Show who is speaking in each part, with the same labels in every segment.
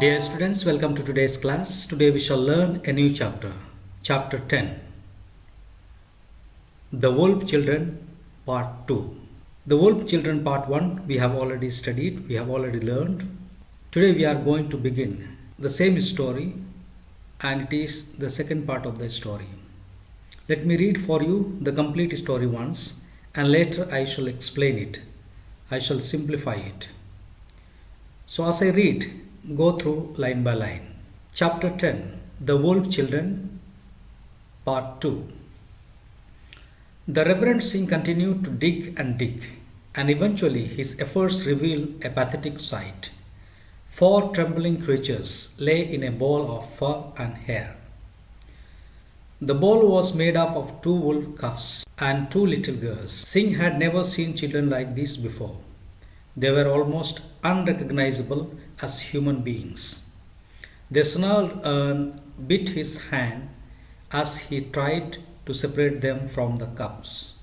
Speaker 1: Dear students, welcome to today's class. Today we shall learn a new chapter, chapter 10, The Wolf Children, part 2. The Wolf Children, part 1, we have already studied, we have already learned. Today we are going to begin the same story, and it is the second part of the story. Let me read for you the complete story once, and later I shall explain it. I shall simplify it. So as I read, go through line by line. Chapter 10, The Wolf Children, Part 2. The Reverend Singh continued to dig, and eventually his efforts revealed a pathetic sight. 4 trembling creatures lay in a ball of fur and hair. The ball was made up of 2 wolf cubs and 2 little girls. Singh had never seen children like these before. They were almost unrecognizable as human beings. They snarled and bit his hand as he tried to separate them from the cubs.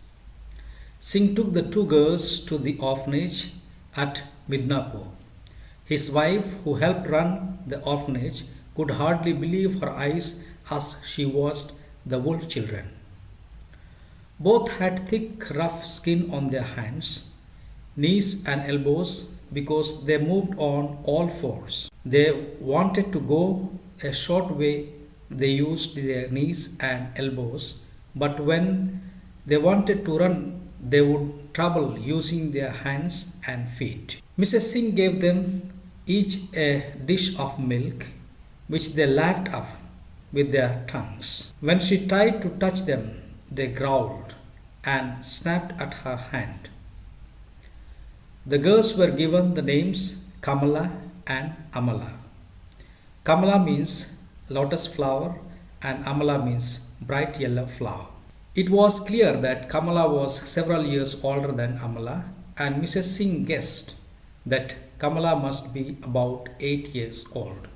Speaker 1: Singh took the 2 girls to the orphanage at Midnapur. His wife, who helped run the orphanage, could hardly believe her eyes as she watched the wolf children. Both had thick, rough skin on their hands, knees and elbows because they moved on all fours. They wanted to go a short way. They used their knees and elbows, but when they wanted to run, they would trouble using their hands and feet. Mrs. Singh gave them each a dish of milk, which they lapped up with their tongues. When she tried to touch them, they growled and snapped at her hand. The girls were given the names Kamala and Amala. Kamala means lotus flower and Amala means bright yellow flower. It was clear that Kamala was several years older than Amala, and Mrs. Singh guessed that Kamala must be about 8 years old.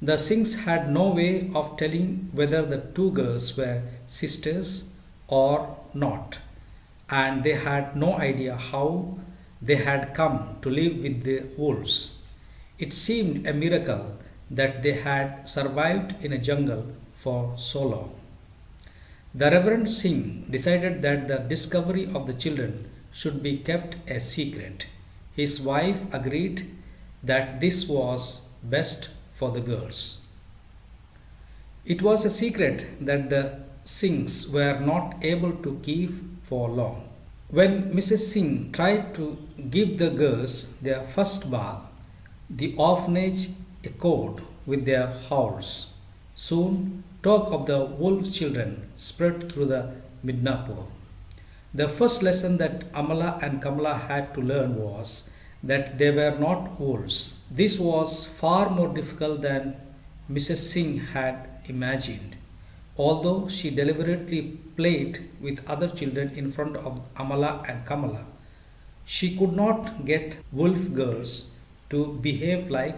Speaker 1: The Singhs had no way of telling whether the 2 girls were sisters or not, and they had no idea how they had come to live with the wolves. It seemed a miracle that they had survived in a jungle for so long. The Reverend Singh decided that the discovery of the children should be kept a secret. His wife agreed that this was best for the girls. It was a secret that the Singhs were not able to keep for long. When Mrs. Singh tried to give the girls their first bath, the orphanage echoed with their howls. Soon, talk of the wolf children spread through the Midnapur. The first lesson that Amala and Kamala had to learn was that they were not wolves. This was far more difficult than Mrs. Singh had imagined. Although she deliberately played with other children in front of Amala and Kamala, she could not get wolf girls to behave like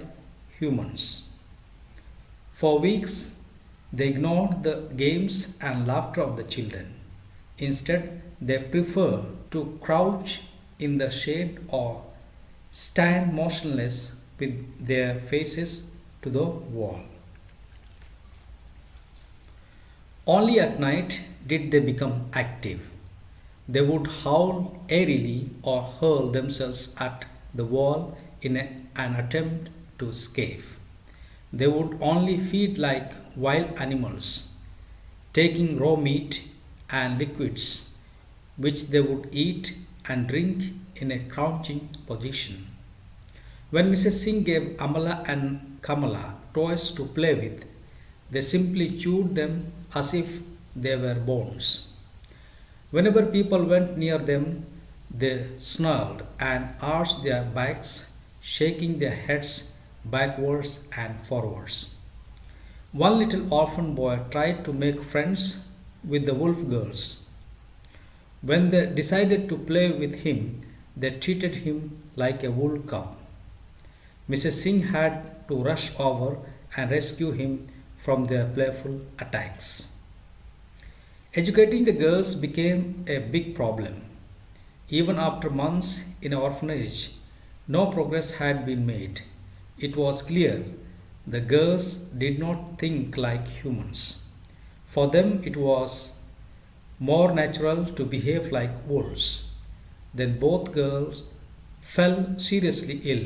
Speaker 1: humans. For weeks, they ignored the games and laughter of the children. Instead, they preferred to crouch in the shade or stand motionless with their faces to the wall. Only at night did they become active. They would howl airily or hurl themselves at the wall in an attempt to escape. They would only feed like wild animals, taking raw meat and liquids, which they would eat and drink in a crouching position. When Mrs. Singh gave Amala and Kamala toys to play with, they simply chewed them as if they were bones. Whenever people went near them, they snarled and arched their backs, shaking their heads backwards and forwards. One little orphan boy tried to make friends with the wolf girls. When they decided to play with him, they treated him like a wool cub. Mrs. Singh had to rush over and rescue him from their playful attacks. Educating the girls became a big problem. Even after months in an orphanage, no progress had been made. It was clear the girls did not think like humans. For them, it was more natural to behave like wolves. Then both girls fell seriously ill,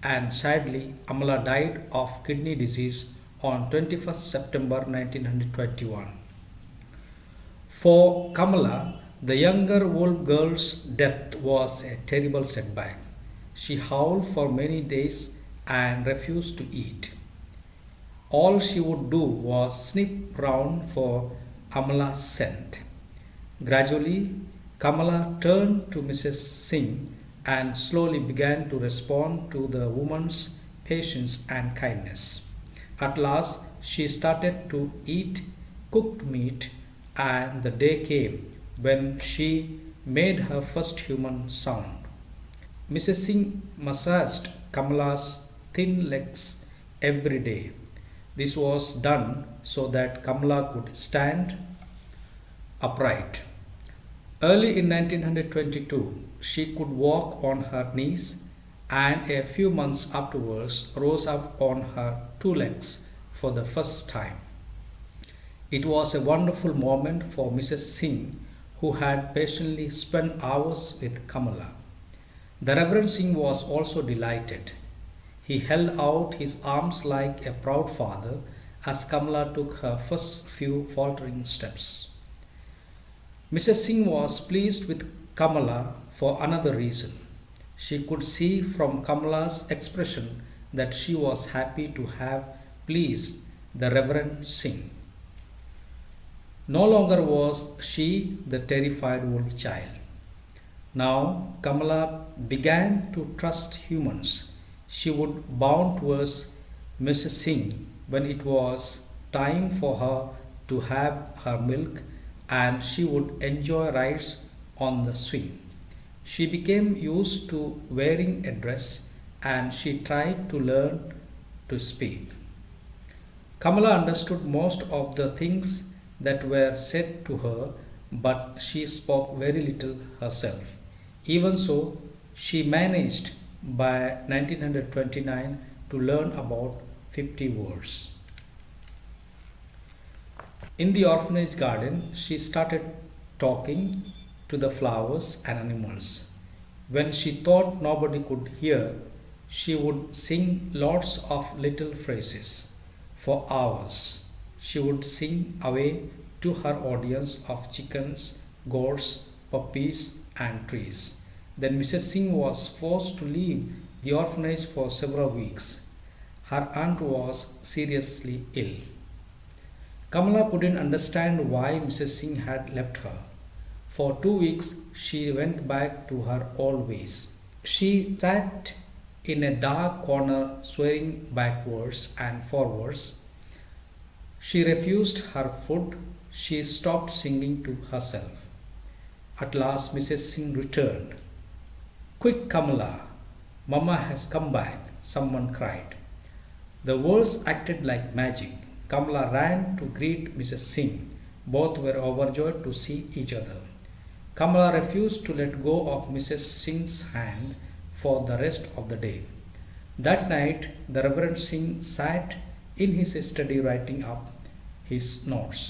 Speaker 1: and sadly, Amala died of kidney disease on 21st September 1921. For Kamala, the younger wolf girl's death was a terrible setback. She howled for many days and refused to eat. All she would do was sniff round for Amala's scent. Gradually, Kamala turned to Mrs. Singh and slowly began to respond to the woman's patience and kindness. At last, she started to eat cooked meat, and the day came when she made her first human sound. Mrs. Singh massaged Kamala's thin legs every day. This was done so that Kamala could stand upright. Early in 1922, she could walk on her knees, and a few months afterwards rose up on her two legs for the first time. It was a wonderful moment for Mrs. Singh, who had patiently spent hours with Kamala. The Reverend Singh was also delighted. He held out his arms like a proud father as Kamala took her first few faltering steps. Mrs. Singh was pleased with Kamala for another reason. She could see from Kamala's expression that she was happy to have pleased the Reverend Singh. No longer was she the terrified wolf child. Now Kamala began to trust humans. She would bound towards Mrs. Singh when it was time for her to have her milk, and she would enjoy rides on the swing. She became used to wearing a dress, and she tried to learn to speak. Kamala understood most of the things that were said to her, but she spoke very little herself. Even so, she managed by 1929 to learn about 50 words. In the orphanage garden, she started talking to the flowers and animals. When she thought nobody could hear, she would sing lots of little phrases. For hours, she would sing away to her audience of chickens, goats, puppies, and trees. Then Mrs. Singh was forced to leave the orphanage for several weeks. Her aunt was seriously ill. Kamala couldn't understand why Mrs. Singh had left her. For 2 weeks, she went back to her old ways. She sat in a dark corner, swearing backwards and forwards. She refused her food. She stopped singing to herself. At last, Mrs. Singh returned. "Quick, Kamala! Mama has come back," someone cried. The words acted like magic. Kamala ran to greet Mrs. Singh. Both were overjoyed to see each other. Kamala refused to let go of Mrs. Singh's hand for the rest of the day. That night, the Reverend Singh sat in his study writing up his notes.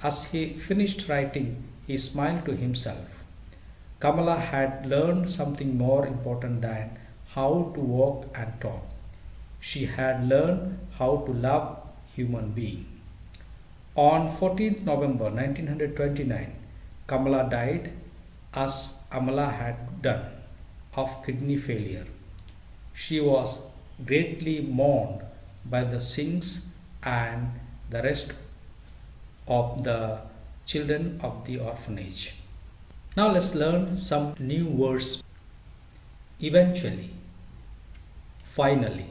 Speaker 1: As he finished writing, he smiled to himself. Kamala had learned something more important than how to walk and talk. She had learned how to love human being. On 14th November 1929, Kamala died, as Amala had done, of kidney failure. She was greatly mourned by the Singhs and the rest of the children of the orphanage. Now let's learn some new words. Eventually, finally.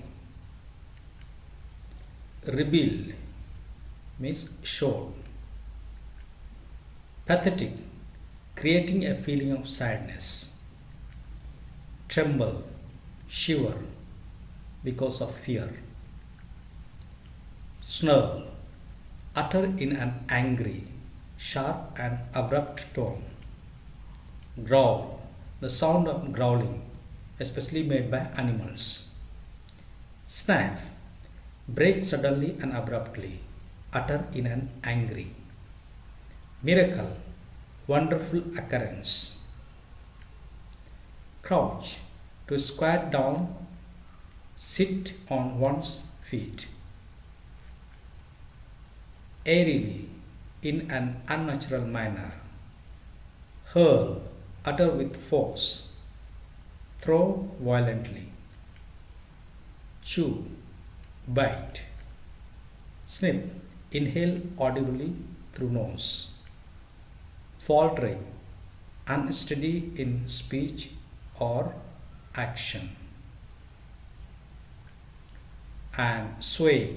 Speaker 1: Revealed means showed. Pathetic, creating a feeling of sadness. Tremble, shiver because of fear. Snarl, utter in an angry, sharp and abrupt tone. Growl, the sound of growling, especially made by animals. Snap, break suddenly and abruptly, utter in an angry. Miracle, wonderful occurrence. Crouch, to squat down, sit on one's feet. Airily, in an unnatural manner. Hurl, utter with force. Throw violently. Chew, bite. Snip, inhale audibly through nose. Faltering, unsteady in speech or action. And sway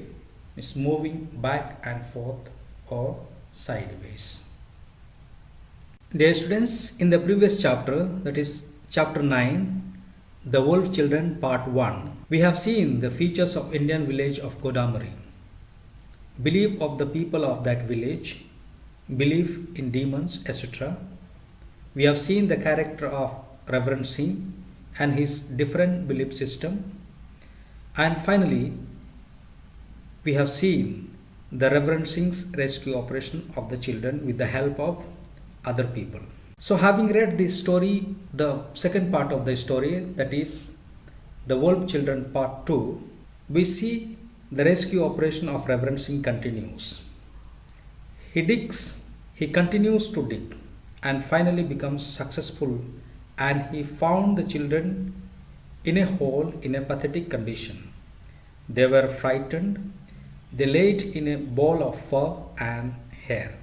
Speaker 1: is moving back and forth or sideways. Dear students, in the previous chapter, that is chapter 9, The Wolf Children Part 1, we have seen the features of Indian village of Godamari. Belief of the people of that village, belief in demons, etc. We have seen the character of Reverend Singh and his different belief system. And finally, we have seen the Reverend Singh's rescue operation of the children with the help of other people. So having read this story, the second part of the story, that is the Wolf Children Part 2, we see the rescue operation of Reverend Singh continues. He digs, he continues to dig and finally becomes successful, and he found the children in a hole in a pathetic condition. They were frightened. They laid in a ball of fur and hair.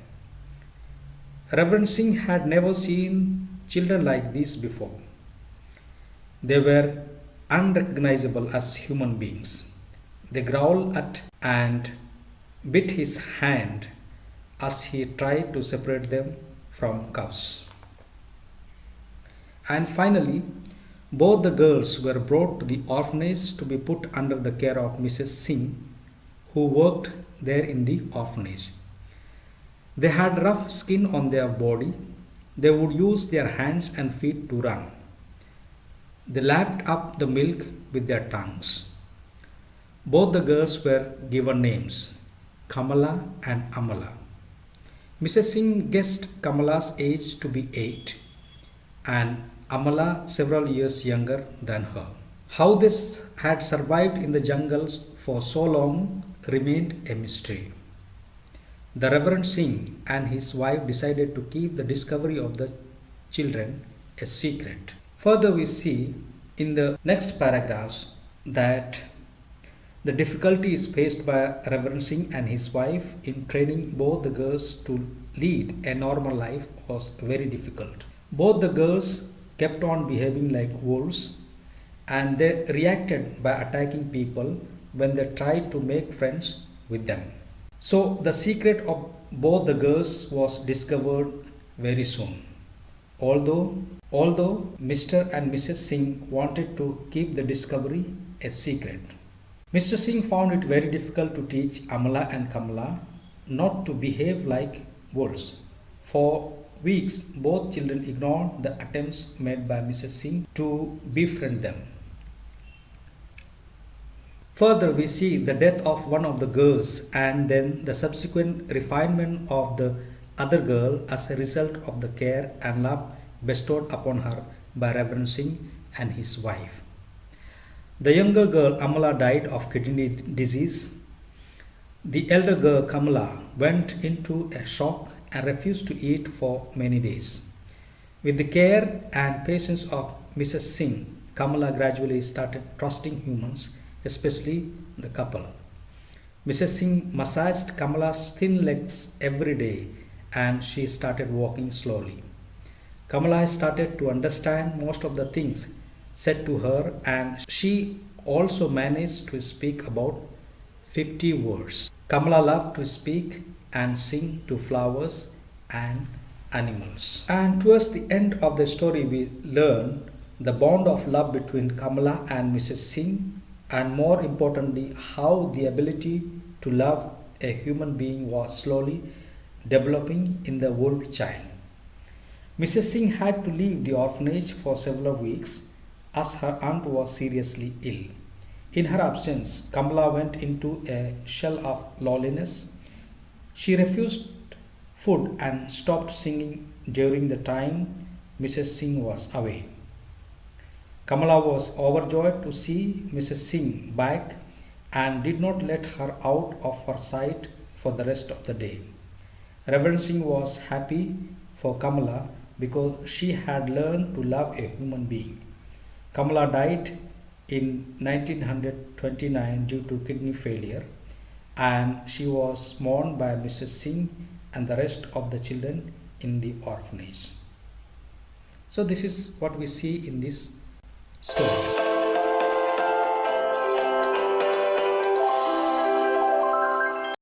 Speaker 1: Reverend Singh had never seen children like these before. They were unrecognizable as human beings. They growled at and bit his hand as he tried to separate them from cubs. And finally, both the girls were brought to the orphanage to be put under the care of Mrs. Singh, who worked there in the orphanage. They had rough skin on their body. They would use their hands and feet to run. They lapped up the milk with their tongues. Both the girls were given names, Kamala and Amala. Mrs. Singh guessed Kamala's age to be 8 and Amala several years younger than her. How this had survived in the jungles for so long remained a mystery. The Reverend Singh and his wife decided to keep the discovery of the children a secret. Further, we see in the next paragraphs that the difficulties faced by Reverend Singh and his wife in training both the girls to lead a normal life was very difficult. Both the girls kept on behaving like wolves, and they reacted by attacking people when they tried to make friends with them. So the secret of both the girls was discovered very soon. Although Mr. and Mrs. Singh wanted to keep the discovery a secret. Mr. Singh found it very difficult to teach Amala and Kamala not to behave like wolves. For weeks, both children ignored the attempts made by Mrs. Singh to befriend them. Further, we see the death of one of the girls and then the subsequent refinement of the other girl as a result of the care and love bestowed upon her by Reverend Singh and his wife. The younger girl Amala died of kidney disease. The elder girl Kamala went into a shock and refused to eat for many days. With the care and patience of Mrs. Singh, Kamala gradually started trusting humans, especially the couple. Mrs. Singh massaged Kamala's thin legs every day and she started walking slowly. Kamala started to understand most of the things said to her, and she also managed to speak about 50 words. Kamala loved to speak and sing to flowers and animals. And towards the end of the story, we learn the bond of love between Kamala and Mrs. Singh, and more importantly, how the ability to love a human being was slowly developing in the wolf child. Mrs. Singh had to leave the orphanage for several weeks as her aunt was seriously ill. In her absence, Kamala went into a shell of loneliness. She refused food and stopped singing during the time Mrs. Singh was away. Kamala was overjoyed to see Mrs. Singh back and did not let her out of her sight for the rest of the day. Reverend Singh was happy for Kamala because she had learned to love a human being. Kamala died in 1929 due to kidney failure, and she was mourned by Mrs. Singh and the rest of the children in the orphanage. So, this is what we see in this story.